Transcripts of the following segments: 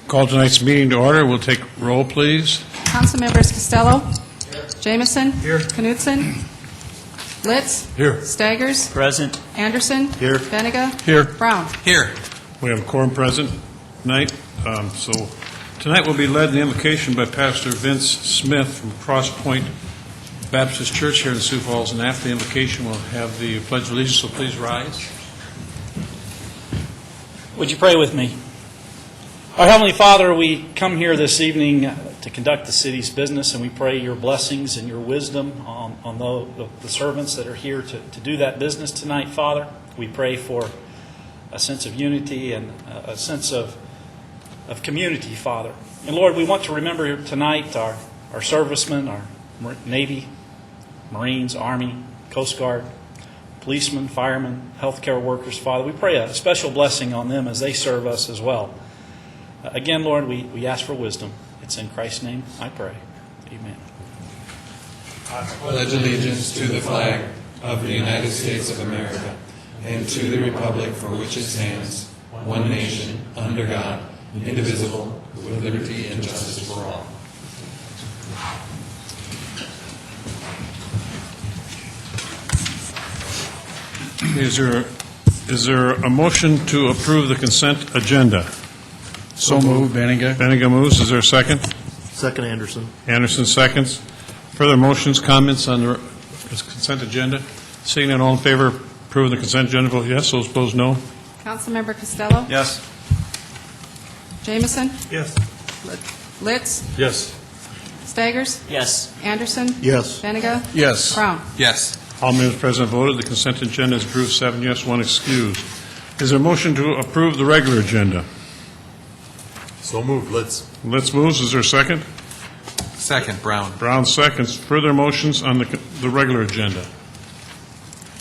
Call tonight's meeting to order. We'll take roll, please. Council members Costello. Here. Jameson. Here. Knutson. Litz. Here. Staggers. Present. Anderson. Here. Benega. Here. Brown. Here. We have a quorum present tonight. So tonight will be led in the invocation by Pastor Vince Smith from Cross Point Baptist Church here in Sioux Falls. And after the invocation, we'll have the Pledge of Allegiance. So please rise. Would you pray with me? Our Heavenly Father, we come here this evening to conduct the city's business, and we pray your blessings and your wisdom on the servants that are here to do that business tonight, Father. We pray for a sense of unity and a sense of community, Father. And Lord, we want to remember tonight our servicemen, our Navy, Marines, Army, Coast Guard, policemen, firemen, healthcare workers, Father. We pray a special blessing on them as they serve us as well. Again, Lord, we ask for wisdom. It's in Christ's name I pray. Amen. I pledge allegiance to the flag of the United States of America and to the republic for which it stands, one nation, under God, indivisible, with liberty and justice for all. Is there a motion to approve the consent agenda? So moved, Benega. Benega moves. Is there a second? Second, Anderson. Anderson seconds. Further motions, comments on the consent agenda? Seeing none, all in favor of approving the consent agenda, vote yes. Those opposed, no. Councilmember Costello. Yes. Jameson. Yes. Litz. Yes. Staggers. Yes. Anderson. Yes. Benega. Yes. Brown. Yes. All members present voted. The consent agenda is approved, 7 yes, 1 excused. Is there a motion to approve the regular agenda? So moved, Litz. Let's move. Is there a second? Second, Brown. Brown seconds. Further motions on the regular agenda?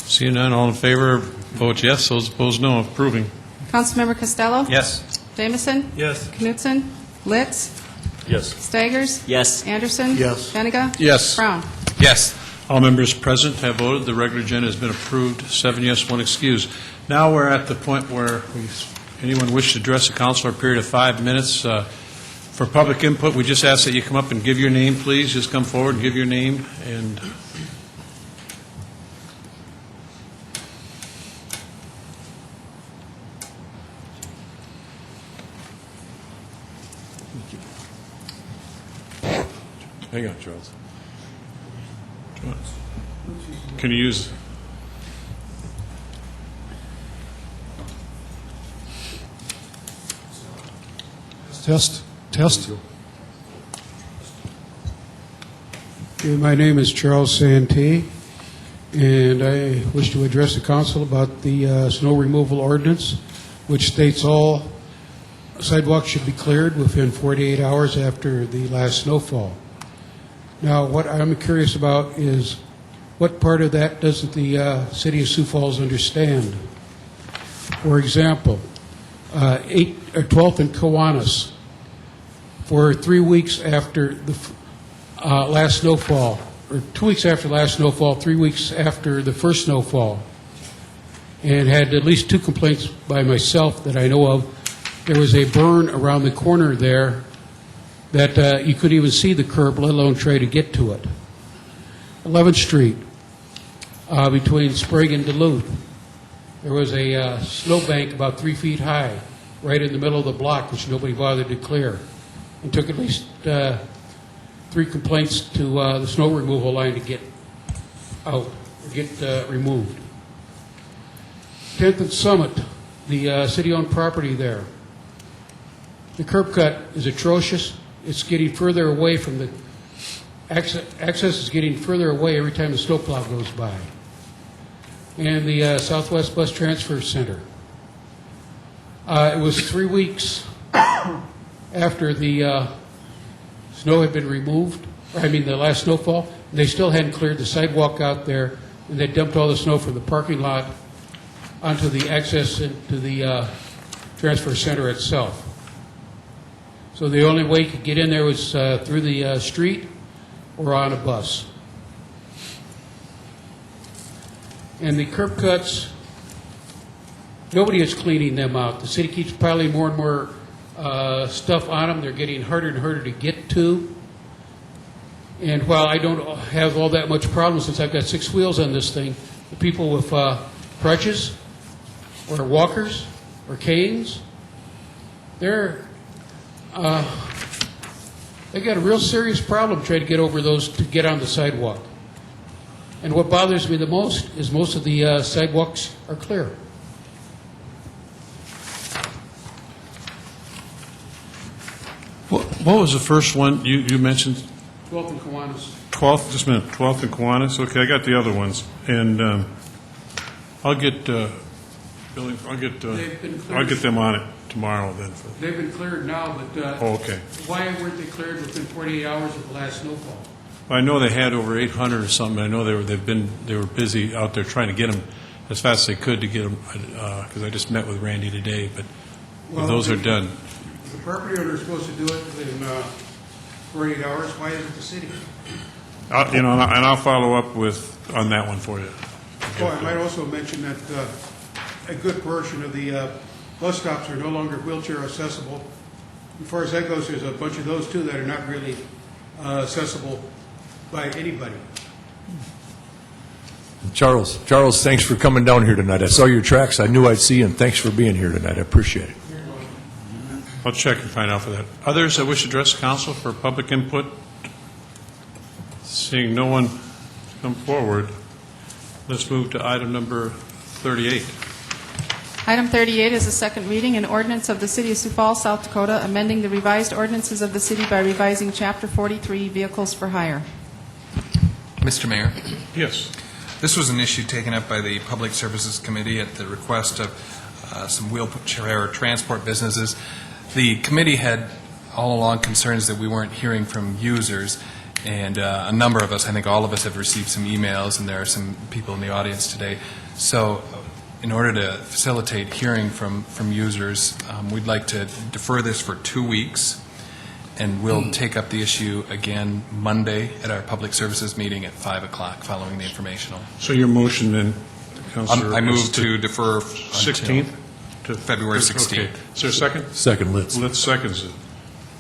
Seeing none, all in favor, vote yes. Those opposed, no. Approving. Councilmember Costello. Yes. Jameson. Yes. Knutson. Litz. Yes. Staggers. Yes. Anderson. Yes. Benega. Yes. Brown. Yes. All members present have voted. The regular agenda has been approved, 7 yes, 1 excused. Now we're at the point where anyone wish to address the council for a period of 5 minutes. For public input, we just ask that you come up and give your name, please. Just come forward and give your name. And hang on, Charles. Can you use... Test. Okay, my name is Charles Santee, and I wish to address the council about the snow removal ordinance, which states all sidewalks should be cleared within 48 hours after the last snowfall. Now, what I'm curious about is what part of that doesn't the city of Sioux Falls understand? For example, 12th and Kiwanis, for 3 weeks after the last snowfall, or 2 weeks after last snowfall, 3 weeks after the first snowfall, and had at least 2 complaints by myself that I know of. There was a burn around the corner there that you couldn't even see the curb, let alone try to get to it. 11th Street, between Sprague and Duluth, there was a snowbank about 3 feet high right in the middle of the block, which nobody bothered to clear. It took at least 3 complaints to the snow removal line to get out, get removed. 10th and Summit, the city-owned property there. The curb cut is atrocious. It's getting further away from the access is getting further away every time the snowplow goes by. And the Southwest Bus Transfer Center. It was 3 weeks after the snow had been removed, the last snowfall, and they still hadn't cleared the sidewalk out there, and they dumped all the snow from the parking lot onto the access into the transfer center itself. So the only way you could get in there was through the street or on a bus. And the curb cuts nobody is cleaning them out. The city keeps piling more and more stuff on them. They're getting harder and harder to get to. And while I don't have all that much problem since I've got 6 wheels on this thing, the people with crutches or walkers or canes, they got a real serious problem trying to get over those to get on the sidewalk. And what bothers me the most is most of the sidewalks are clear. What was the first one you mentioned? 12th and Kiwanis. 12th, just a minute, 12th and Kiwanis? Okay, I got the other ones. And I'll get Billy, I'll get them on it tomorrow then. They've been cleared now, but Oh, okay. why weren't they cleared within 48 hours of the last snowfall? I know they had over 800 or something. I know they were busy out there trying to get them as fast as they could to get them, because I just met with Randy today, but those are done. The property owner is supposed to do it within 48 hours. Why isn't the city? And I'll follow up on that one for you. Oh, I might also mention that a good portion of the bus stops are no longer wheelchair accessible. As far as that goes, there's a bunch of those too that are not really accessible by anybody. Charles, thanks for coming down here tonight. I saw your tracks. I knew I'd see you, and thanks for being here tonight. I appreciate it. I'll check and find out for that. Others that wish to address the council for public input? Seeing no one come forward, let's move to item number 38. Item 38 is a second reading, an ordinance of the City of Sioux Falls, South Dakota, amending the revised ordinances of the city by revising Chapter 43, Vehicles for Hire. Mr. Mayor, Yes. this was an issue taken up by the Public Services Committee at the request of some wheelchair transport businesses. The committee had all along concerns that we weren't hearing from users, and a number of us, I think all of us, have received some emails, and there are some people in the audience today. So in order to facilitate hearing from users, we'd like to defer this for 2 weeks, and we'll take up the issue again Monday at our Public Services meeting at 5 o'clock following the informational. So your motion then, Councilor? I move is to defer 16th? To February 16th. Okay. Is there a second? Second, Litz. Litz seconds it.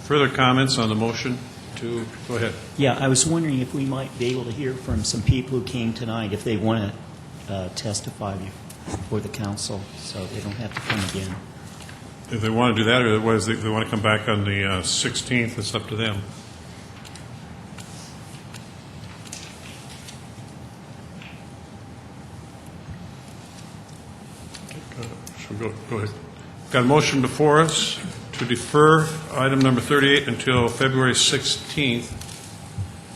Further comments on the motion to, go ahead. Yeah, I was wondering if we might be able to hear from some people who came tonight, if they want to testify before the council, so they don't have to come again. If they want to do that, or otherwise they want to come back on the 16th, it's up to them. Go ahead. Got a motion before us to defer item number 38 until February 16th.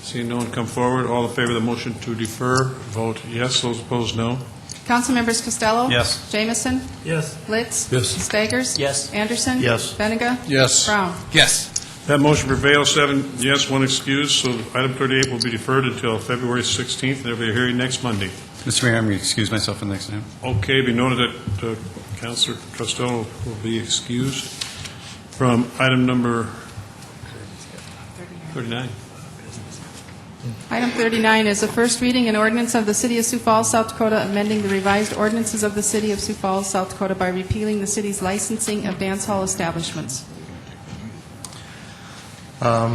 Seeing no one come forward, all in favor of the motion to defer, vote yes. Those opposed, no. Council members Costello? Yes. Jamison? Yes. Litz? Yes. Staggers? Yes. Anderson? Yes. Benega? Yes. Brown? Yes. That motion prevails, 7 yes, 1 excuse, so item 38 will be deferred until February 16th. There will be a hearing next Monday. Mr. Mayor, I'm going to excuse myself from the next item. Okay, be noted that Councilor Costello will be excused from item number 39. Item 39 is a first reading, an ordinance of the City of Sioux Falls, South Dakota, amending the revised ordinances of the City of Sioux Falls, South Dakota by repealing the city's licensing of dance hall establishments.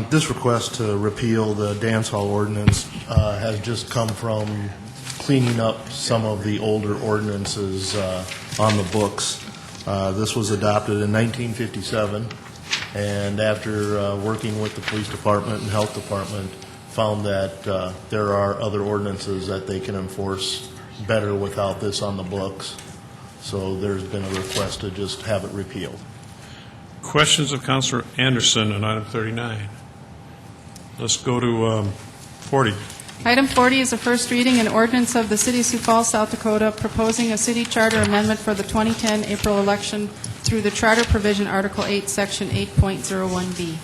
This request to repeal the dance hall ordinance has just come from cleaning up some of the older ordinances on the books. This was adopted in 1957, and after working with the police department and health department, found that there are other ordinances that they can enforce better without this on the books. So there's been a request to just have it repealed. Questions of Councilor Anderson on item 39? Let's go to 40. Item 40 is a first reading, an ordinance of the City of Sioux Falls, South Dakota, proposing a city charter amendment for the 2010 April election through the Charter Provision Article 8, Section 8.01B.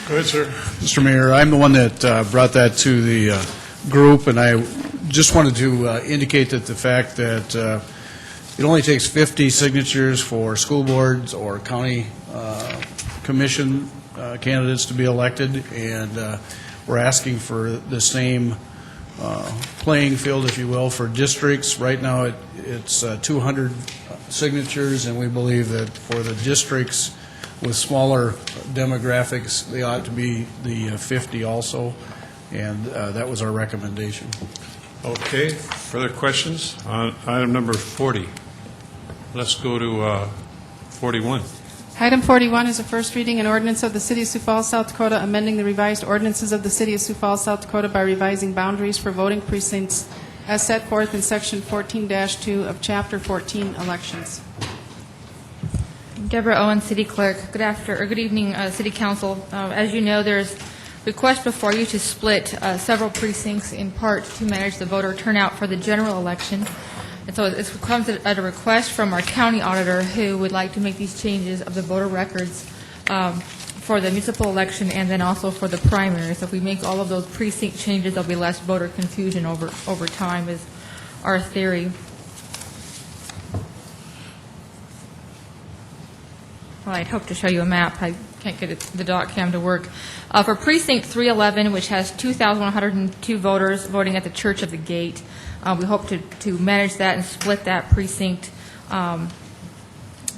Go ahead, sir. Mr. Mayor, I'm the one that brought that to the group, and I just wanted to indicate that the fact that it only takes 50 signatures for school boards or county commission candidates to be elected, and we're asking for the same playing field, if you will, for districts. Right now, it's 200 signatures, and we believe that for the districts with smaller demographics, they ought to be the 50 also, and that was our recommendation. Okay, further questions on item number 40? Let's go to 41. Item 41 is a first reading, an ordinance of the City of Sioux Falls, South Dakota, amending the revised ordinances of the City of Sioux Falls, South Dakota by revising boundaries for voting precincts as set forth in Section 14-2 of Chapter 14, Elections. Deborah Owen, City Clerk. Good evening, City Council. As you know, there's request before you to split several precincts in part to manage the voter turnout for the general election. And so it comes at a request from our county auditor who would like to make these changes of the voter records for the municipal election and then also for the primary. So if we make all of those precinct changes, there'll be less voter confusion over time is our theory. Well, I'd hope to show you a map. I can't get the dot cam to work. For Precinct 311, which has 2,102 voters voting at the Church of the Gate, we hope to manage that and split that precinct. So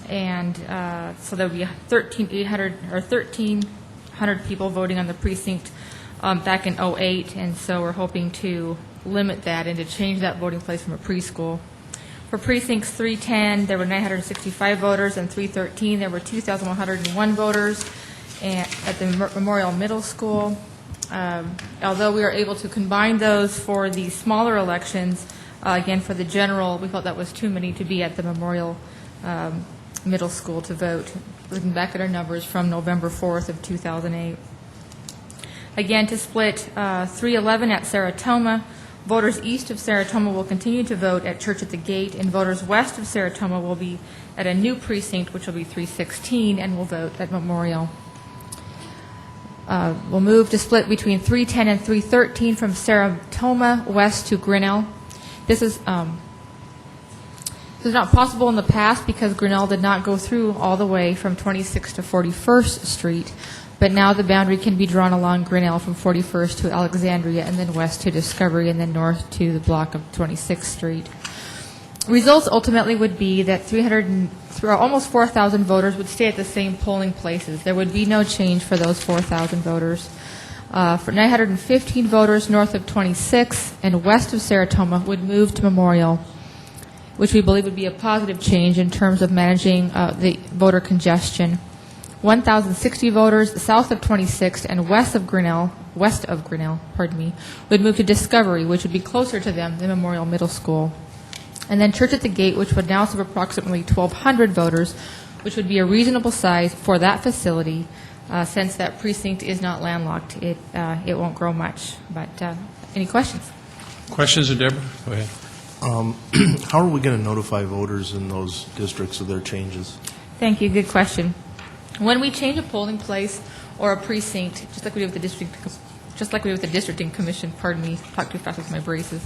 there will be 1,300 people voting on the precinct back in 2008, and so we're hoping to limit that and to change that voting place from a preschool. For precincts 310, there were 965 voters, and 313, there were 2,101 voters at the Memorial Middle School. Although we are able to combine those for the smaller elections, again, for the general, we felt that was too many to be at the Memorial Middle School to vote. Looking back at our numbers from November 4th of 2008. Again, to split 311 at Saratoga, voters east of Saratoga will continue to vote at Church at the Gate, and voters west of Saratoga will be at a new precinct, which will be 316, and will vote at Memorial. We'll move to split between 310 and 313 from Saratoga west to Grinnell. This is not possible in the past because Grinnell did not go through all the way from 26th to 41st Street. But now the boundary can be drawn along Grinnell from 41st to Alexandria and then west to Discovery and then north to the block of 26th Street. Results ultimately would be that almost 4,000 voters would stay at the same polling places. There would be no change for those 4,000 voters. For 915 voters north of 26 and west of Saratoga would move to Memorial, which we believe would be a positive change in terms of managing the voter congestion. 1,060 voters south of 26th and west of Grinnell, would move to Discovery, which would be closer to them than Memorial Middle School. And then Church at the Gate, which would now serve approximately 1,200 voters, which would be a reasonable size for that facility, since that precinct is not landlocked. It won't grow much. But any questions? Questions, Deborah? Go ahead. How are we going to notify voters in those districts of their changes? Thank you. Good question. When we change a polling place or a precinct, just like we do with the districting commission, pardon me, talk too fast with my braces,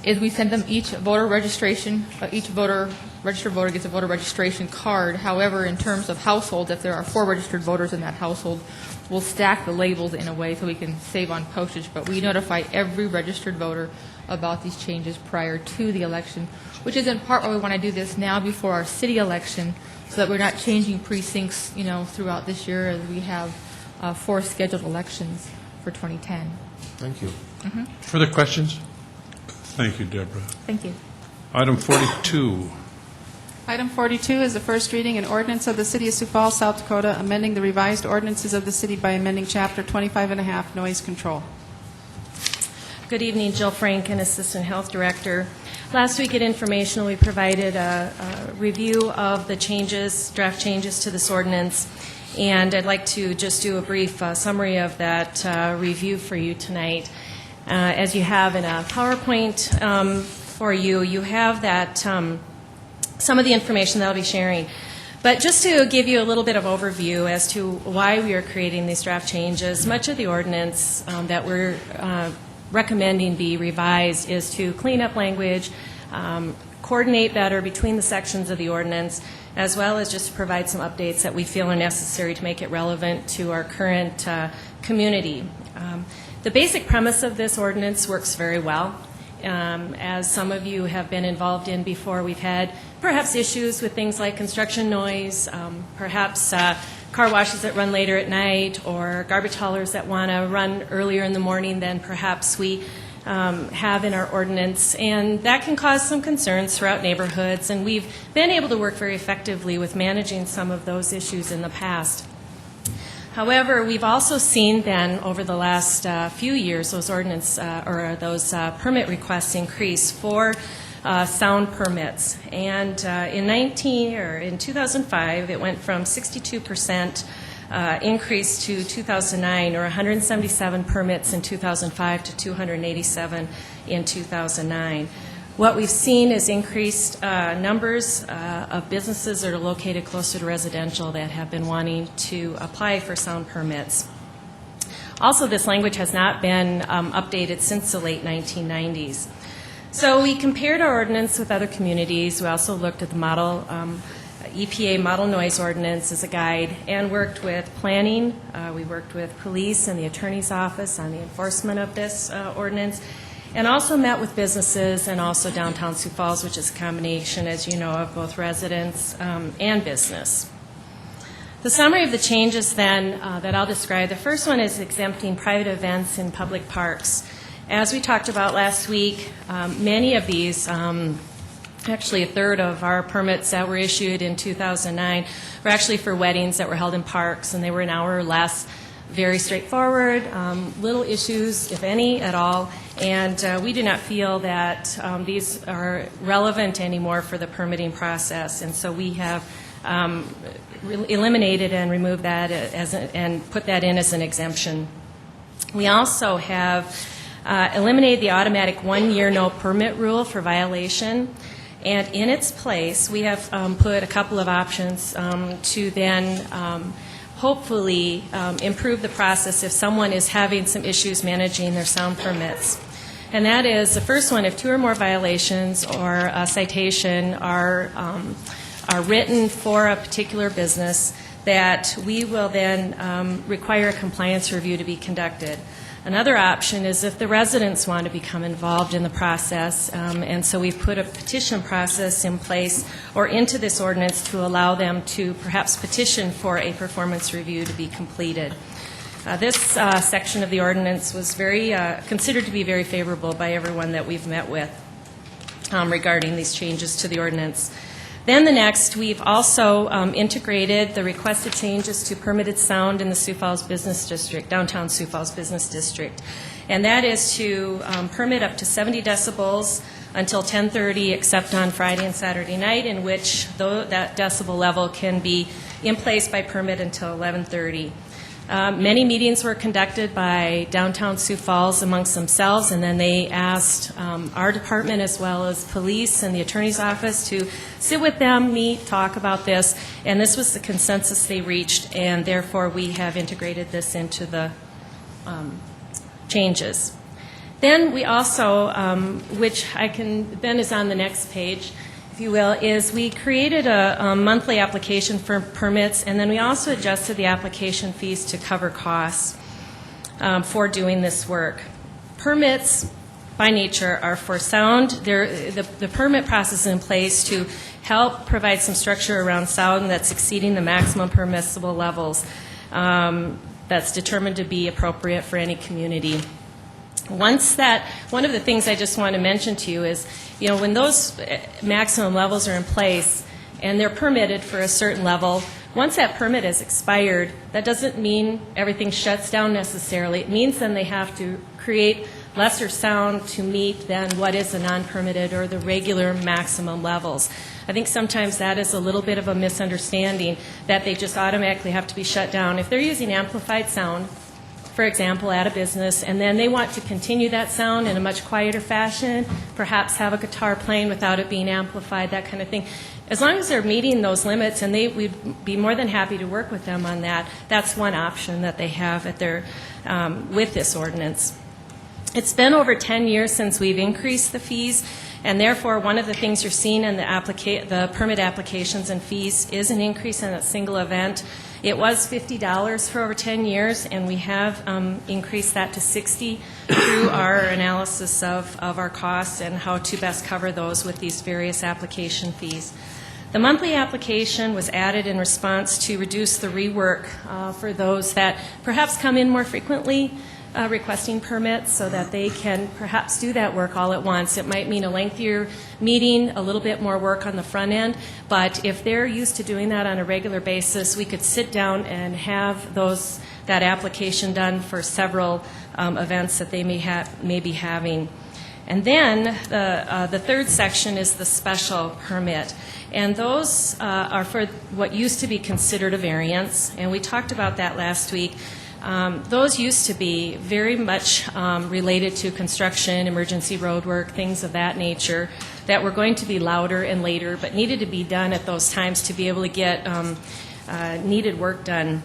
is we send them each voter registration. Each registered voter gets a voter registration card. However, in terms of households, if there are 4 registered voters in that household, we'll stack the labels in a way so we can save on postage. But we notify every registered voter about these changes prior to the election, which is in part why we want to do this now before our city election, so that we're not changing precincts, throughout this year as we have 4 scheduled elections for 2010. Thank you. Mm-hmm. Further questions? Thank you, Deborah. Thank you. Item 42. Item 42 is the first reading, an ordinance of the City of Sioux Falls, South Dakota, amending the revised ordinances of the city by amending Chapter 25.5, Noise Control. Good evening, Jill Franken, Assistant Health Director. Last week at Informational, we provided a review of the draft changes to this ordinance, and I'd like to just do a brief summary of that review for you tonight. As you have in a PowerPoint for you, you have that some of the information that I'll be sharing. But just to give you a little bit of overview as to why we are creating these draft changes, much of the ordinance that we're recommending be revised is to clean up language, coordinate better between the sections of the ordinance, as well as just to provide some updates that we feel are necessary to make it relevant to our current community. The basic premise of this ordinance works very well. As some of you have been involved in before, we've had perhaps issues with things like construction noise, perhaps car washes that run later at night, or garbage haulers that want to run earlier in the morning than perhaps we have in our ordinance. And that can cause some concerns throughout neighborhoods, and we've been able to work very effectively with managing some of those issues in the past. However, we've also seen then over the last few years those permit requests increase for sound permits. And in 2005, it went from 62% increase to 2009, or 177 permits in 2005 to 287 in 2009. What we've seen is increased numbers of businesses that are located closer to residential that have been wanting to apply for sound permits. Also, this language has not been updated since the late 1990s. So we compared our ordinance with other communities. We also looked at the model EPA model noise ordinance as a guide, and worked with planning. We worked with police and the attorney's office on the enforcement of this ordinance, and also met with businesses and also downtown Sioux Falls, which is a combination, as you know, of both residents and business. The summary of the changes then that I'll describe, the first one is exempting private events in public parks. As we talked about last week, many of these, actually a third of our permits that were issued in 2009 were actually for weddings that were held in parks, and they were an hour or less. Very straightforward, little issues, if any, at all, and we do not feel that these are relevant anymore for the permitting process, and so we have eliminated and removed that and put that in as an exemption. We also have eliminated the automatic 1-year no permit rule for violation, and in its place, we have put a couple of options to then hopefully improve the process if someone is having some issues managing their sound permits. And that is, the first one, if 2 or more violations or a citation are written for a particular business, that we will then require a compliance review to be conducted. Another option is if the residents want to become involved in the process, and so we've put a petition process in place or into this ordinance to allow them to perhaps petition for a performance review to be completed. This section of the ordinance was considered to be very favorable by everyone that we've met with regarding these changes to the ordinance. Then the next, we've also integrated the requested changes to permitted sound in the Sioux Falls Business District, downtown Sioux Falls Business District. And that is to permit up to 70 decibels until 10:30, except on Friday and Saturday night, in which that decibel level can be in place by permit until 11:30. Many meetings were conducted by downtown Sioux Falls amongst themselves, and then they asked our department as well as police and the attorney's office to sit with them, meet, talk about this, and this was the consensus they reached, and therefore we have integrated this into the changes. Then we also, Ben is on the next page, if you will, is we created a monthly application for permits, and then we also adjusted the application fees to cover costs for doing this work. Permits, by nature, are for sound. The permit process is in place to help provide some structure around sound that's exceeding the maximum permissible levels that's determined to be appropriate for any community. One of the things I just want to mention to you is, when those maximum levels are in place and they're permitted for a certain level, once that permit is expired, that doesn't mean everything shuts down necessarily. It means then they have to create lesser sound to meet than what is the non-permitted or the regular maximum levels. I think sometimes that is a little bit of a misunderstanding, that they just automatically have to be shut down. If they're using amplified sound, for example, at a business, and then they want to continue that sound in a much quieter fashion, perhaps have a guitar playing without it being amplified, that kind of thing. As long as they're meeting those limits, and we'd be more than happy to work with them on that, that's one option that they have at with this ordinance. It's been over 10 years since we've increased the fees, and therefore one of the things you're seeing in the permit applications and fees is an increase in a single event. It was $50 for over 10 years, and we have increased that to $60 through our analysis of our costs and how to best cover those with these various application fees. The monthly application was added in response to reduce the rework for those that perhaps come in more frequently requesting permits so that they can perhaps do that work all at once. It might mean a lengthier meeting, a little bit more work on the front end, but if they're used to doing that on a regular basis, we could sit down and have that application done for several events that they may be having. And then the third section is the special permit. And those are for what used to be considered a variance, and we talked about that last week. Those used to be very much related to construction, emergency road work, things of that nature that were going to be louder and later, but needed to be done at those times to be able to get needed work done.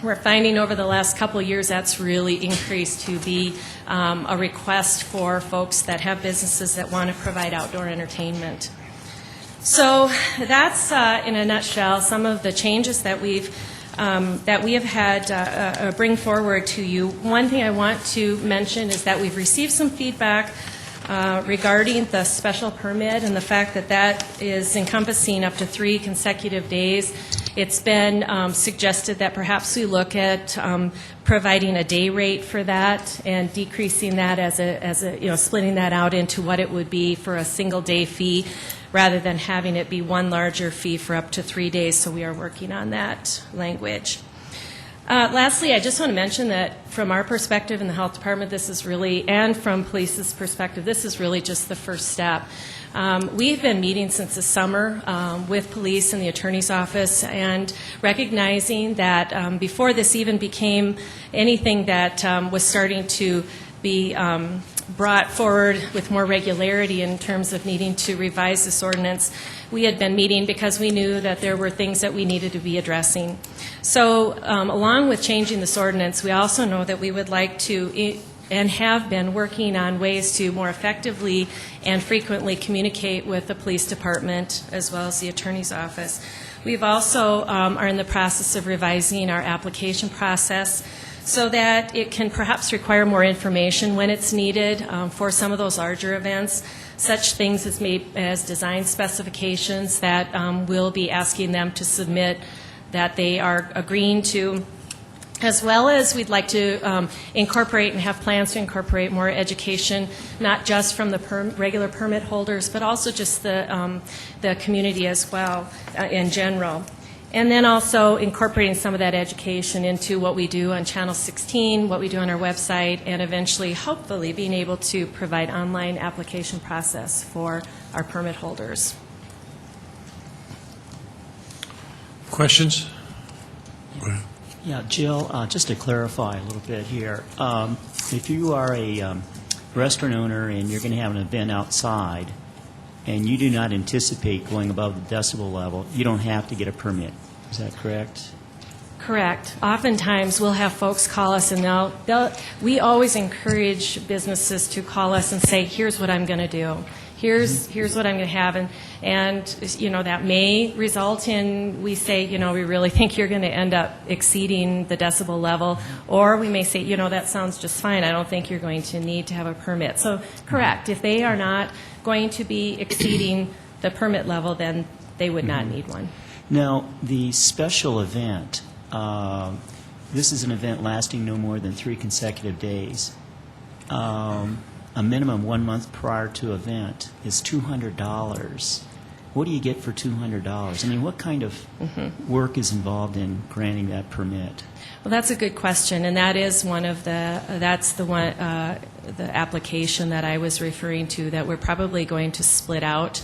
We're finding over the last couple of years that's really increased to be a request for folks that have businesses that want to provide outdoor entertainment. So that's, in a nutshell, some of the changes that we have had bring forward to you. One thing I want to mention is that we've received some feedback regarding the special permit and the fact that that is encompassing up to 3 consecutive days. It's been suggested that perhaps we look at providing a day rate for that and decreasing that as a splitting that out into what it would be for a single day fee, rather than having it be one larger fee for up to 3 days. So we are working on that language. Lastly, I just want to mention that from our perspective in the Health Department, this is really, and from police's perspective, this is really just the first step. We've been meeting since the summer with police and the attorney's office, and recognizing that before this even became anything that was starting to be brought forward with more regularity in terms of needing to revise this ordinance, we had been meeting because we knew that there were things that we needed to be addressing. So along with changing this ordinance, we also know that we would like to and have been working on ways to more effectively and frequently communicate with the police department as well as the attorney's office. We've also are in the process of revising our application process so that it can perhaps require more information when it's needed for some of those larger events, such things as design specifications that we'll be asking them to submit that they are agreeing to, as well as we'd like to incorporate and have plans to incorporate more education, not just from the regular permit holders, but also just the community as well in general. And then also incorporating some of that education into what we do on Channel 16, what we do on our website, and eventually, hopefully, being able to provide online application process for our permit holders. Questions? Yeah, Jill, just to clarify a little bit here, if you are a restaurant owner and you're going to have an event outside and you do not anticipate going above the decibel level, you don't have to get a permit. Is that correct? Correct. Oftentimes, we'll have folks call us, and we always encourage businesses to call us and say, here's what I'm going to do. Here's what I'm going to have. And that may result in, we say, we really think you're going to end up exceeding the decibel level. Or we may say, that sounds just fine. I don't think you're going to need to have a permit. So, correct. If they are not going to be exceeding the permit level, then they would not need one. Now, the special event, this is an event lasting no more than 3 consecutive days. A minimum 1 month prior to event is $200. What do you get for $200? I mean, what kind of work is involved in granting that permit? Well, that's a good question, and that is the application that I was referring to that we're probably going to split out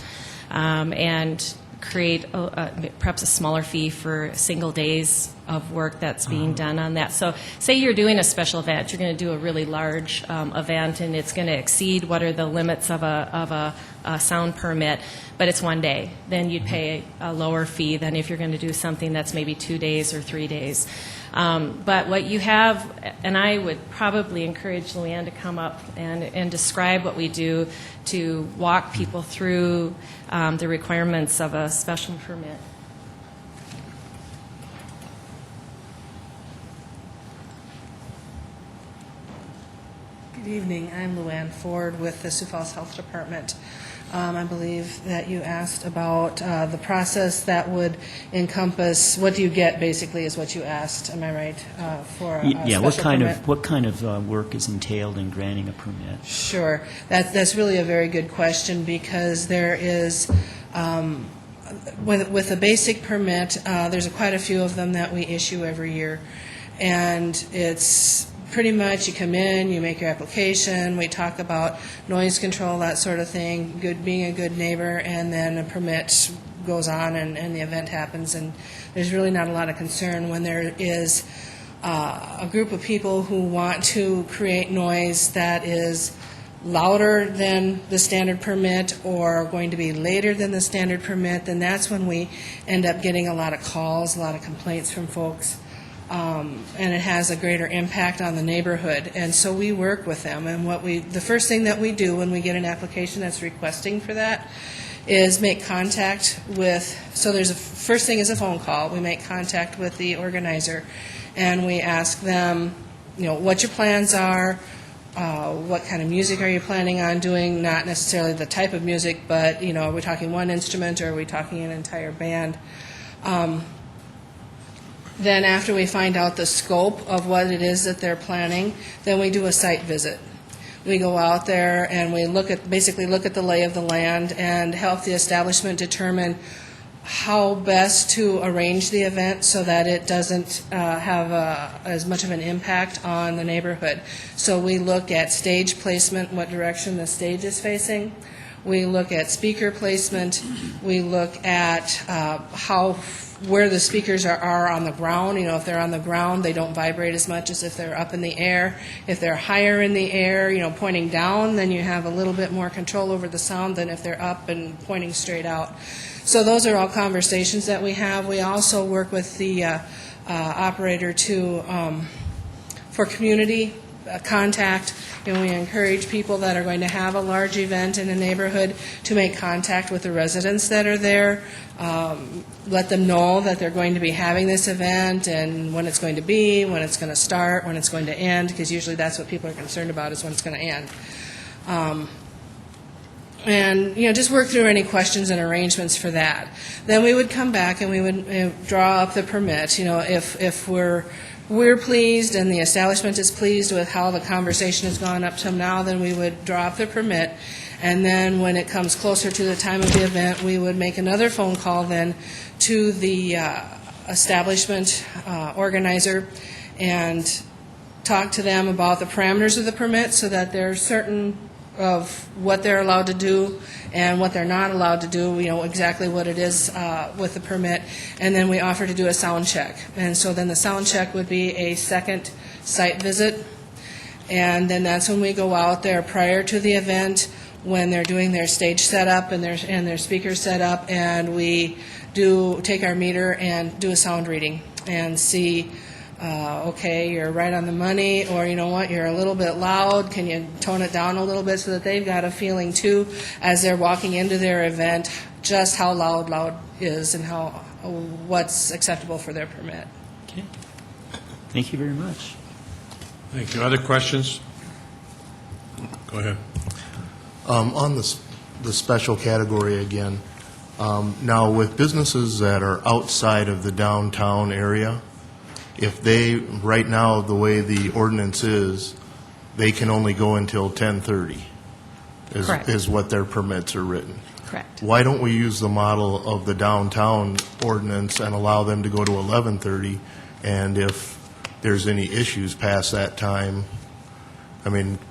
and create perhaps a smaller fee for single days of work that's being done on that. So say you're doing a special event, you're going to do a really large event, and it's going to exceed what are the limits of a sound permit, but it's 1 day. Then you'd pay a lower fee than if you're going to do something that's maybe 2 days or 3 days. But what you have, and I would probably encourage Luann to come up and describe what we do to walk people through the requirements of a special permit. Good evening. I'm Luann Ford with the Sioux Falls Health Department. I believe that you asked about the process that would encompass, what do you get, basically, is what you asked. Am I right? For a Yeah, special permit? what kind of work is entailed in granting a permit? Sure. That's really a very good question, because there is, with a basic permit, there's quite a few of them that we issue every year. And it's pretty much, you come in, you make your application, we talk about noise control, that sort of thing, being a good neighbor, and then a permit goes on and the event happens. And there's really not a lot of concern when there is a group of people who want to create noise that is louder than the standard permit or going to be later than the standard permit. Then that's when we end up getting a lot of calls, a lot of complaints from folks. And it has a greater impact on the neighborhood. And so we work with them. And the first thing that we do when we get an application that's requesting for that is make contact with, so first thing is a phone call. We make contact with the organizer, and we ask them, what your plans are, what kind of music are you planning on doing, not necessarily the type of music, but, are we talking one instrument or are we talking an entire band? Then after we find out the scope of what it is that they're planning, then we do a site visit. We go out there and we basically look at the lay of the land and help the establishment determine how best to arrange the event so that it doesn't have as much of an impact on the neighborhood. So we look at stage placement, what direction the stage is facing. We look at speaker placement. We look at where the speakers are on the ground. If they're on the ground, they don't vibrate as much as if they're up in the air. If they're higher in the air, pointing down, then you have a little bit more control over the sound than if they're up and pointing straight out. So those are all conversations that we have. We also work with the operator for community contact, and we encourage people that are going to have a large event in a neighborhood to make contact with the residents that are there, let them know that they're going to be having this event and when it's going to be, when it's going to start, when it's going to end, because usually that's what people are concerned about, is when it's going to end. And just work through any questions and arrangements for that. Then we would come back and we would draw up the permit. If we're pleased and the establishment is pleased with how the conversation has gone up till now, then we would draw up the permit. And then when it comes closer to the time of the event, we would make another phone call then to the establishment organizer and talk to them about the parameters of the permit so that they're certain of what they're allowed to do and what they're not allowed to do, exactly what it is with the permit. And then we offer to do a sound check. And so then the sound check would be a second site visit. And then that's when we go out there prior to the event, when they're doing their stage setup and their speaker setup, and we take our meter and do a sound reading and see, okay, you're right on the money, or you know what, you're a little bit loud, can you tone it down a little bit, so that they've got a feeling too as they're walking into their event just how loud is and what's acceptable for their permit. Okay. Thank you very much. Thank you. Other questions? Go ahead. On the special category again, now with businesses that are outside of the downtown area, if right now, the way the ordinance is, they can only go until 10:30 is what their permits are written. Correct. Why don't we use the model of the downtown ordinance and allow them to go to 11:30, and if there's any issues past that time,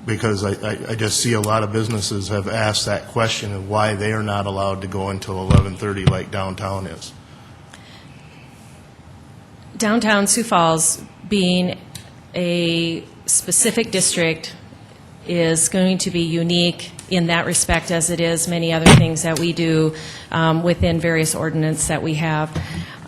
because I just see a lot of businesses have asked that question of why they are not allowed to go until 11:30 like downtown is. Downtown Sioux Falls, being a specific district, is going to be unique in that respect, as it is many other things that we do within various ordinances that we have.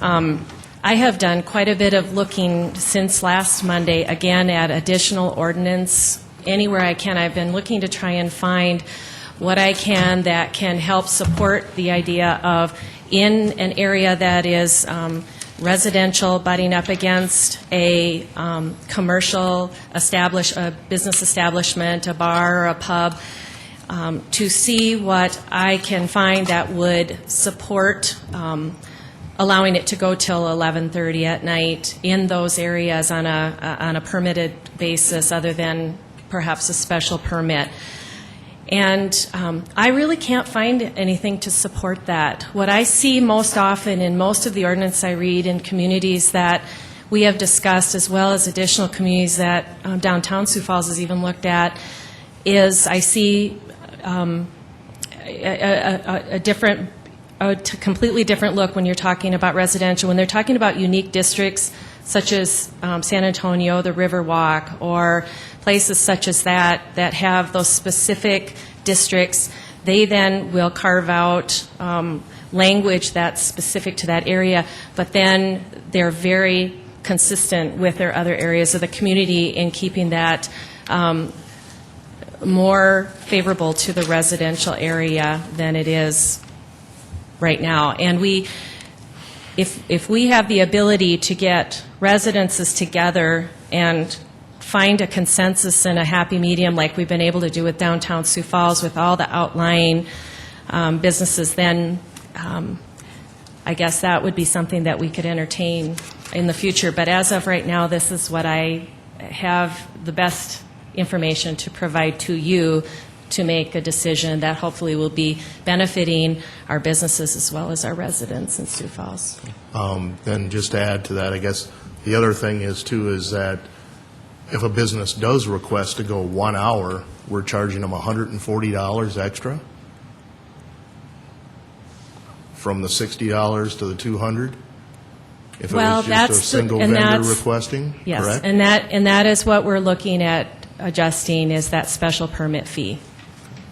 I have done quite a bit of looking since last Monday, again, at additional ordinance. Anywhere I can, I've been looking to try and find what I can that can help support the idea of, in an area that is residential butting up against a commercial a business establishment, a bar or a pub, to see what I can find that would support allowing it to go till 11:30 at night in those areas on a permitted basis other than perhaps a special permit. And I really can't find anything to support that. What I see most often in most of the ordinance I read in communities that we have discussed, as well as additional communities that downtown Sioux Falls has even looked at, is I see a completely different look when you're talking about residential. When they're talking about unique districts such as San Antonio, the Riverwalk, or places such as that have those specific districts, they then will carve out language that's specific to that area, but then they're very consistent with their other areas of the community in keeping that more favorable to the residential area than it is right now. And if we have the ability to get residences together and find a consensus and a happy medium like we've been able to do with downtown Sioux Falls with all the outlying businesses, then I guess that would be something that we could entertain in the future. But as of right now, this is what I have the best information to provide to you to make a decision that hopefully will be benefiting our businesses as well as our residents in Sioux Falls. Then just to add to that, I guess the other thing is that if a business does request to go 1 hour, we're charging them $140 extra from the $60 to the $200. If it was just a single vendor requesting, yes, correct? and that is what we're looking at adjusting, is that special permit fee.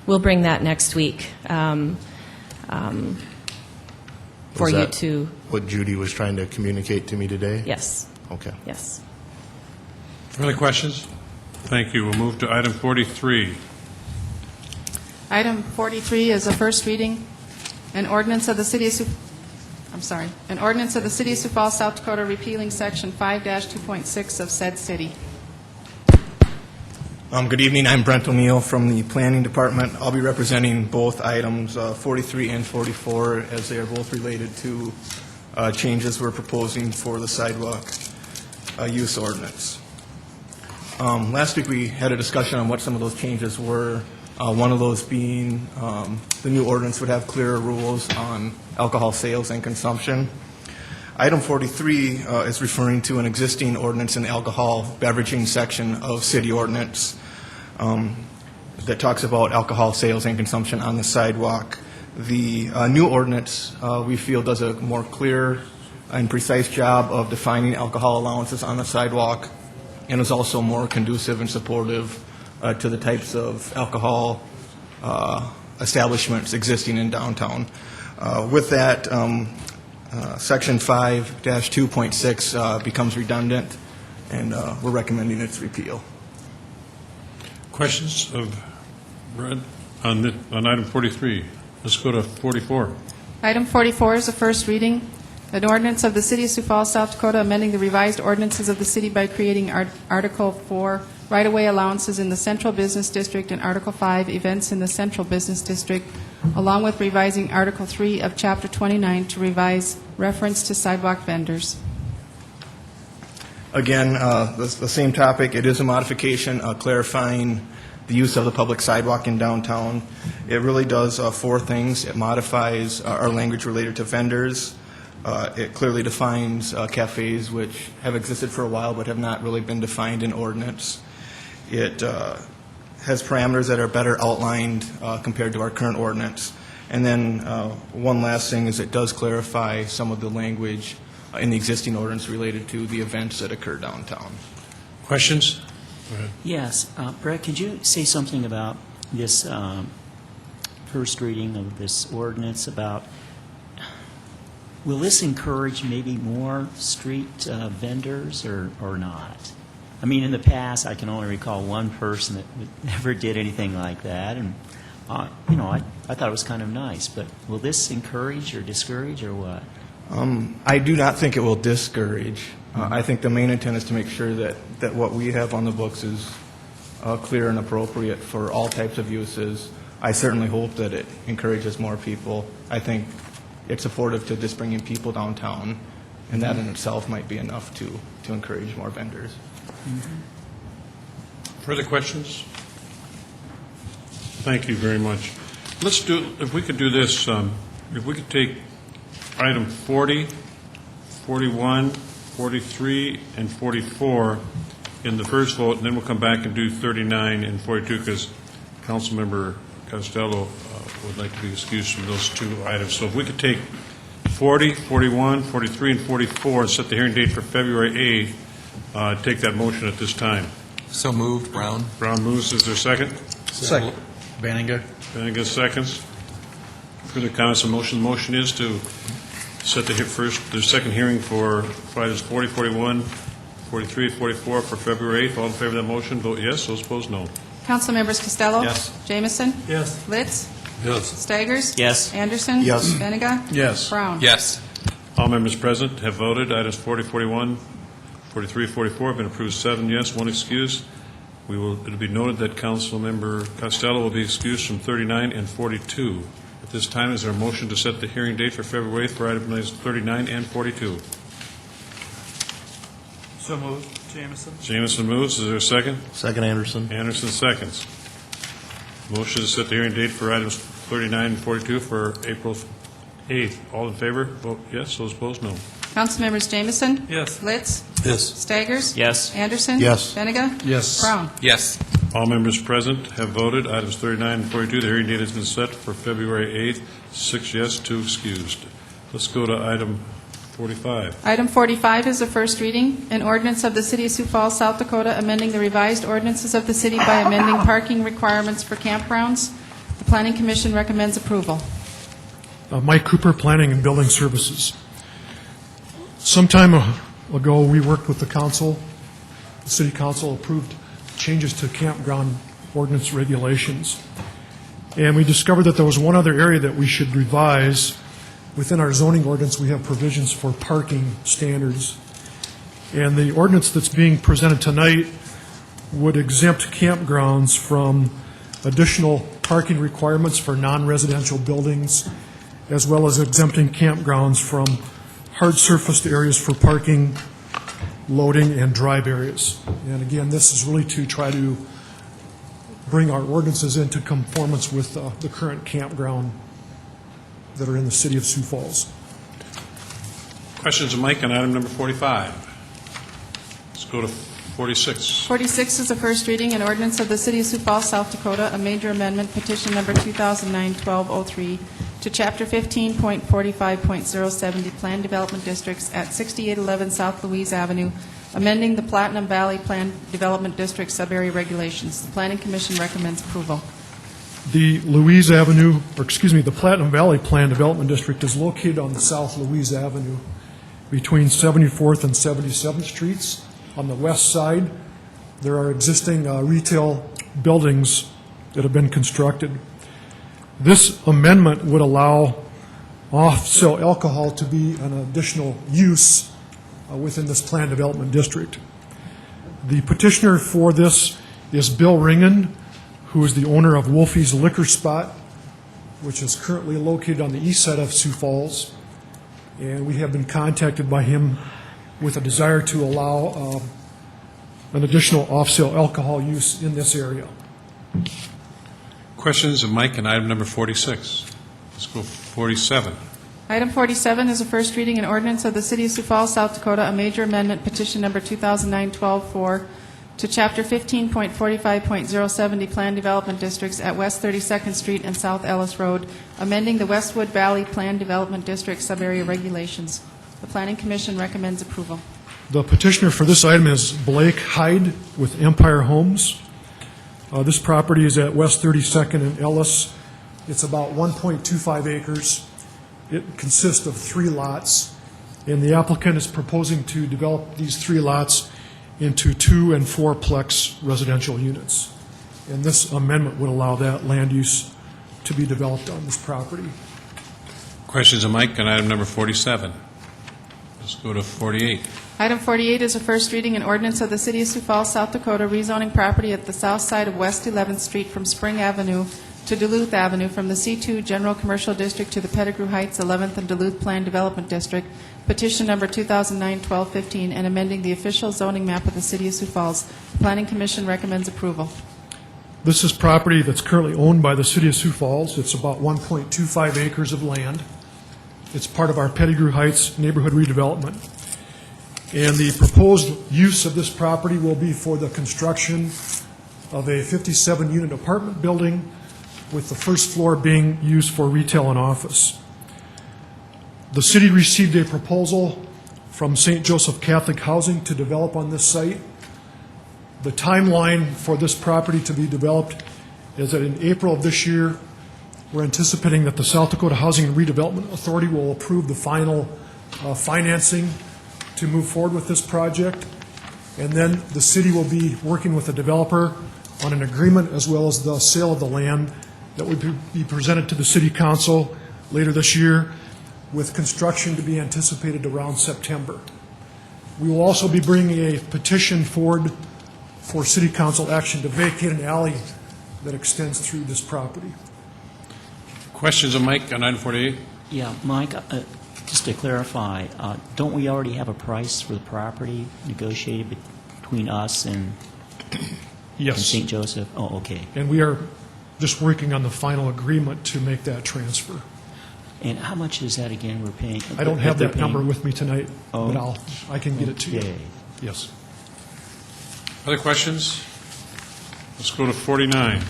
We'll bring that next week for you to. What Judy was trying to communicate to me today? Yes. Okay. Yes. Further questions? Thank you. We'll move to item 43. Item 43 is a first reading, an ordinance of the City of Sioux Falls, South Dakota, repealing Section 5-2.6 of said city. Good evening. I'm Brent O'Neill from the Planning Department. I'll be representing both items 43 and 44 as they are both related to changes we're proposing for the sidewalk use ordinance. Last week we had a discussion on what some of those changes were, one of those being the new ordinance would have clearer rules on alcohol sales and consumption. Item 43 is referring to an existing ordinance in the alcohol beveraging section of city ordinance that talks about alcohol sales and consumption on the sidewalk. The new ordinance, we feel, does a more clear and precise job of defining alcohol allowances on the sidewalk, and is also more conducive and supportive to the types of alcohol establishments existing in downtown. With that, Section 5-2.6 becomes redundant, and we're recommending its repeal. Questions of Brad on item 43? Let's go to 44. Item 44 is a first reading, an ordinance of the City of Sioux Falls, South Dakota, amending the revised ordinances of the city by creating Article 4, right-of-way allowances in the Central Business District, and Article 5, events in the Central Business District, along with revising Article 3 of Chapter 29 to revise reference to sidewalk vendors. Again, the same topic. It is a modification clarifying the use of the public sidewalk in downtown. It really does four things. It modifies our language related to vendors. It clearly defines cafes, which have existed for a while but have not really been defined in ordinance. It has parameters that are better outlined compared to our current ordinance. And then one last thing is it does clarify some of the language in the existing ordinance related to the events that occur downtown. Questions? Go ahead. Yes. Brett, could you say something about this first reading of this ordinance about, will this encourage maybe more street vendors or not? I mean, in the past, I can only recall one person that never did anything like that, and I thought it was kind of nice. But will this encourage or discourage or what? I do not think it will discourage. I think the main intent is to make sure that what we have on the books is clear and appropriate for all types of uses. I certainly hope that it encourages more people. I think it's supportive to just bringing people downtown, and that in itself might be enough to encourage more vendors. Further questions? Thank you very much. Let's do, if we could do this, if we could take item 40, 41, 43, and 44 in the first vote, and then we'll come back and do 39 and 42, because Councilmember Costello would like to be excused from those two items. So if we could take 40, 41, 43, and 44 and set the hearing date for February 8th, take that motion at this time. So moved. Brown. Brown moves. Is there a second? Second. Banninger. Banninger seconds. Further comments on the motion? The motion is to set the second hearing for items 40, 41, 43, and 44 for February 8th. All in favor of that motion, vote yes. Those opposed, no. Council members Costello? Yes. Jamison? Yes. Litz? Yes. Staggers? Yes. Anderson? Yes. Benega? Yes. Brown? Yes. All members present have voted. Items 40, 41, 43, 44 have been approved 7 yes, 1 excused. It'll be noted that Councilmember Costello will be excused from 39 and 42. At this time, is there a motion to set the hearing date for February 8th for items 39 and 42? So moved. Jamison. Jamison moves. Is there a second? Second, Anderson. Anderson seconds. Motion to set the hearing date for items 39 and 42 for April 8th. All in favor, vote yes. Those opposed, no. Council members Jamison? Yes. Litz? Yes. Staggers? Yes. Anderson? Yes. Benega? Yes. Brown? Yes. All members present have voted. Items 39 and 42, the hearing date has been set for February 8th. 6 yes, 2 excused. Let's go to item 45. Item 45 is the first reading, an ordinance of the City of Sioux Falls, South Dakota, amending the revised ordinances of the city by amending parking requirements for campgrounds. The Planning Commission recommends approval. Mike Cooper, Planning and Building Services. Some time ago, we worked with the council. The city council approved changes to campground ordinance regulations. And we discovered that there was one other area that we should revise. Within our zoning ordinance, we have provisions for parking standards. And the ordinance that's being presented tonight would exempt campgrounds from additional parking requirements for non-residential buildings, as well as exempting campgrounds from hard-surfaced areas for parking, loading, and drive areas. And again, this is really to try to bring our ordinances into conformance with the current campground that are in the city of Sioux Falls. Questions of Mike on item number 45. Let's go to 46. 46 is the first reading, an ordinance of the City of Sioux Falls, South Dakota, a major amendment, petition number 2009-1203, to Chapter 15.45.070 Plan Development Districts at 6811 South Louise Avenue, amending the Platinum Valley Plan Development District sub-area regulations. The Planning Commission recommends approval. The Platinum Valley Plan Development District is located on the South Louise Avenue between 74th and 77th Streets. On the west side, there are existing retail buildings that have been constructed. This amendment would allow off-sale alcohol to be an additional use within this plan development district. The petitioner for this is Bill Ringen, who is the owner of Wolfie's Liquor Spot, which is currently located on the east side of Sioux Falls. And we have been contacted by him with a desire to allow an additional off-sale alcohol use in this area. Questions of Mike on item number 46. Let's go 47. Item 47 is a first reading, an ordinance of the City of Sioux Falls, South Dakota, a major amendment, petition number 2009-12-4, to Chapter 15.45.070 Plan Development Districts at West 32nd Street and South Ellis Road, amending the Westwood Valley Plan Development District sub-area regulations. The Planning Commission recommends approval. The petitioner for this item is Blake Hyde with Empire Homes. This property is at West 32nd and Ellis. It's about 1.25 acres. It consists of 3 lots, and the applicant is proposing to develop these 3 lots into 2- and 4-plex residential units. And this amendment would allow that land use to be developed on this property. Questions of Mike on item number 47. Let's go to 48. Item 48 is a first reading and ordinance of the City of Sioux Falls, South Dakota, rezoning property at the south side of West 11th Street from Spring Avenue to Duluth Avenue, from the C2 General Commercial District to the Pettigrew Heights 11th and Duluth Planned Development District, petition number 2009-1215, and amending the official zoning map of the City of Sioux Falls. The Planning Commission recommends approval. This is property that's currently owned by the City of Sioux Falls. It's about 1.25 acres of land. It's part of our Pettigrew Heights neighborhood redevelopment. And the proposed use of this property will be for the construction of a 57-unit apartment building, with the first floor being used for retail and office. The city received a proposal from St. Joseph Catholic Housing to develop on this site. The timeline for this property to be developed is that in April of this year, we're anticipating that the South Dakota Housing and Redevelopment Authority will approve the final financing to move forward with this project. And then the city will be working with the developer on an agreement as well as the sale of the land that would be presented to the City Council later this year, with construction to be anticipated around September. We will also be bringing a petition forward for City Council action to vacate an alley that extends through this property. Questions of Mike on item 48? Yeah, Mike, just to clarify, don't we already have a price for the property negotiated between us and Yes. St. Joseph? Oh, okay. And we are just working on the final agreement to make that transfer. And how much is that again we're paying? I don't have they're that number paying? with me tonight, Oh. but I can get it to you. Okay. Yes. Other questions? Let's go to 49.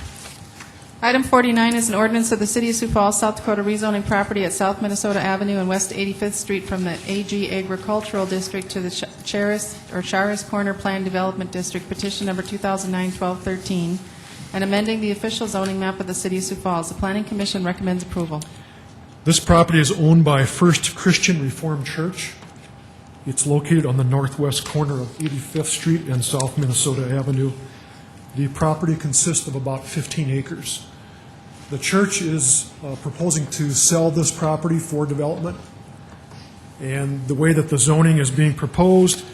Item 49 is an ordinance of the City of Sioux Falls, South Dakota, rezoning property at South Minnesota Avenue and West 85th Street from the AG Agricultural District to the Charis Corner Planned Development District, petition number 2009-1213, and amending the official zoning map of the City of Sioux Falls. The Planning Commission recommends approval. This property is owned by First Christian Reformed Church. It's located on the northwest corner of 85th Street and South Minnesota Avenue. The property consists of about 15 acres. The church is proposing to sell this property for development. And the way that the zoning is being proposed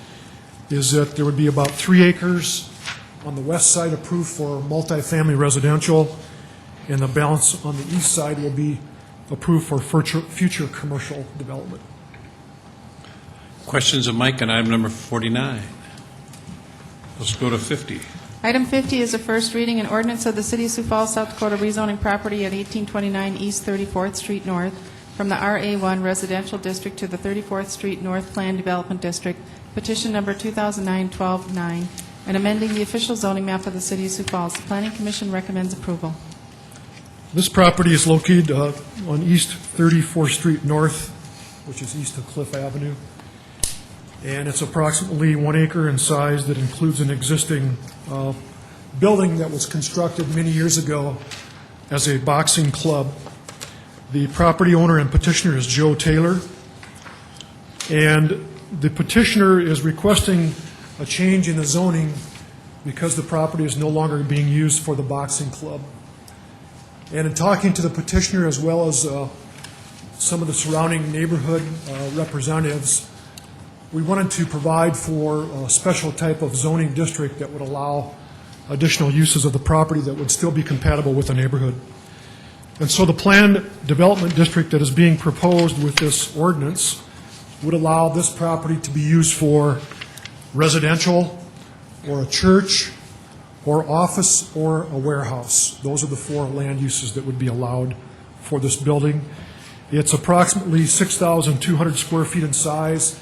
is that there would be about 3 acres on the west side approved for multifamily residential, and the balance on the east side will be approved for future commercial development. Questions of Mike on item number 49? Let's go to 50. Item 50 is a first reading and ordinance of the City of Sioux Falls, South Dakota, rezoning property at 1829 East 34th Street North from the RA1 Residential District to the 34th Street North Planned Development District, petition number 2009-12-9, and amending the official zoning map of the City of Sioux Falls. The Planning Commission recommends approval. This property is located on East 34th Street North, which is east of Cliff Avenue, and it's approximately 1 acre in size that includes an existing building that was constructed many years ago as a boxing club. The property owner and petitioner is Joe Taylor, and the petitioner is requesting a change in the zoning because the property is no longer being used for the boxing club. And in talking to the petitioner as well as some of the surrounding neighborhood representatives, we wanted to provide for a special type of zoning district that would allow additional uses of the property that would still be compatible with the neighborhood. And so the planned development district that is being proposed with this ordinance would allow this property to be used for residential or a church or office or a warehouse. Those are the 4 land uses that would be allowed for this building. It's approximately 6,200 square feet in size,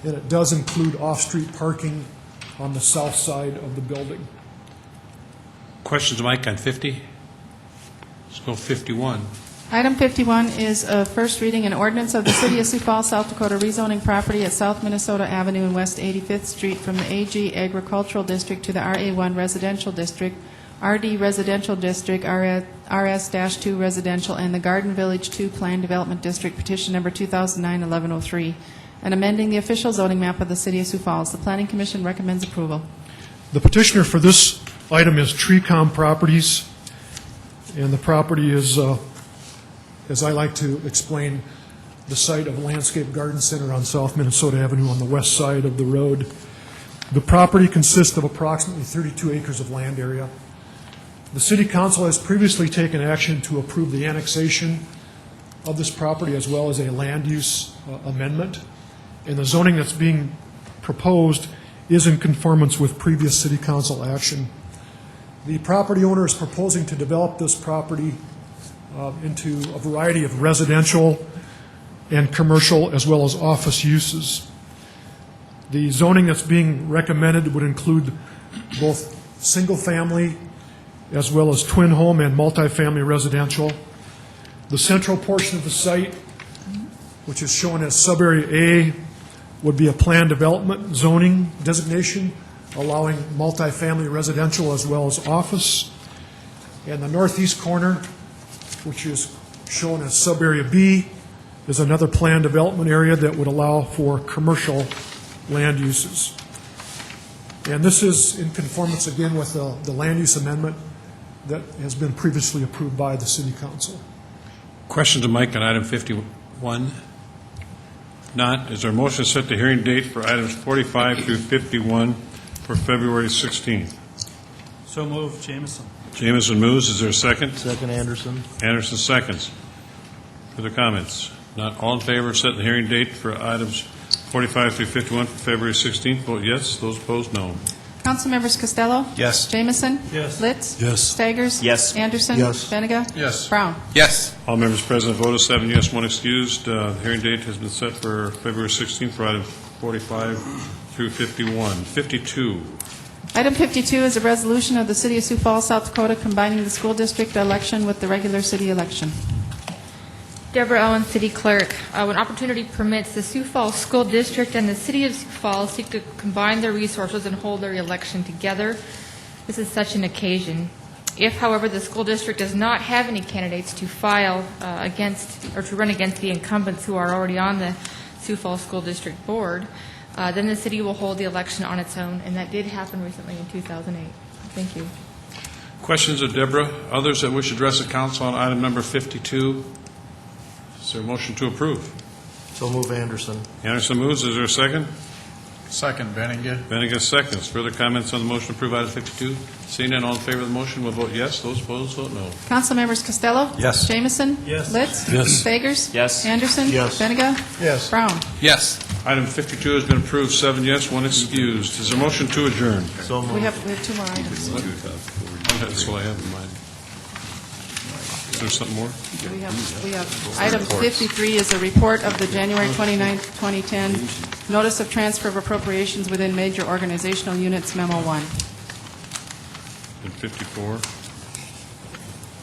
and it does include off-street parking on the south side of the building. Questions of Mike on 50? Let's go 51. Item 51 is a first reading and ordinance of the City of Sioux Falls, South Dakota, rezoning property at South Minnesota Avenue and West 85th Street from the AG Agricultural District to the RA1 Residential District, RD Residential District, RS-2 Residential, and the Garden Village 2 Planned Development District, petition number 2009-1103, and amending the official zoning map of the City of Sioux Falls. The Planning Commission recommends approval. The petitioner for this item is Treecom Properties, and the property is, as I like to explain, the site of a landscape garden center on South Minnesota Avenue on the west side of the road. The property consists of approximately 32 acres of land area. The City Council has previously taken action to approve the annexation of this property as well as a land use amendment, and the zoning that's being proposed is in conformance with previous City Council action. The property owner is proposing to develop this property into a variety of residential and commercial as well as office uses. The zoning that's being recommended would include both single-family as well as twin home and multifamily residential. The central portion of the site, which is shown as sub-area A, would be a planned development zoning designation, allowing multifamily residential as well as office. And the northeast corner, which is shown as sub-area B, is another planned development area that would allow for commercial land uses. And this is in conformance again with the land use amendment that has been previously approved by the City Council. Question to Mike on item 51? Not. Is there a motion to set the hearing date for items 45 through 51 for February 16th? So moved, Jamison. Jamison moves. Is there a second? Second, Anderson. Anderson seconds. Further comments? Not. All in favor of setting the hearing date for items 45 through 51 for February 16th, vote yes. Those opposed, no. Councilmembers Costello? Yes. Jamison? Yes. Litz? Yes. Staggers? Yes. Anderson? Yes. Benega? Yes. Brown? Yes. All members present voted 7 yes, 1 excused. The hearing date has been set for February 16th for items 45 through 51. 52. Item 52 is a resolution of the City of Sioux Falls, South Dakota, combining the school district election with the regular city election. Deborah Owen, City Clerk. When opportunity permits, the Sioux Falls School District and the City of Sioux Falls seek to combine their resources and hold their election together. This is such an occasion. If, however, the school district does not have any candidates to file against or to run against the incumbents who are already on the Sioux Falls School District Board, then the city will hold the election on its own, and that did happen recently in 2008. Thank you. Questions of Deborah? Others that wish to address the council on item number 52? Is there a motion to approve? So move, Anderson. Anderson moves. Is there a second? Second, Benninger. Benega seconds. Further comments on the motion to approve item 52? Seeing none, all in favor of the motion will vote yes. Those opposed, vote no. Councilmembers Costello? Yes. Jamison? Yes. Litz? Yes. Staggers? Yes. Anderson? Yes. Benega? Yes. Brown? Yes. Item 52 has been approved, 7 yes, 1 excused. Is there a motion to adjourn? So moved. We have two more items. That's what I have in mind. Is there something more? We have item 53 is a report of the January 29, 2010 Notice of Transfer of Appropriations Within Major Organizational Units, Memo 1. And 54?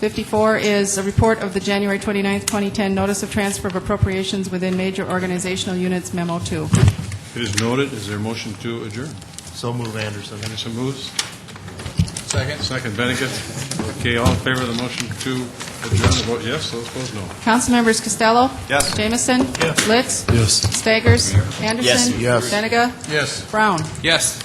54 is a report of the January 29, 2010 Notice of Transfer of Appropriations Within Major Organizational Units, Memo 2. It is noted. Is there a motion to adjourn? So move, Anderson. Anderson moves. Second. Second, Benega. Okay, all in favor of the motion to adjourn, vote yes. Those opposed, no. Councilmembers Costello? Yes. Jamison? Yes. Litz? Yes. Staggers? Anderson? Yes. Benega? Yes. Brown? Yes.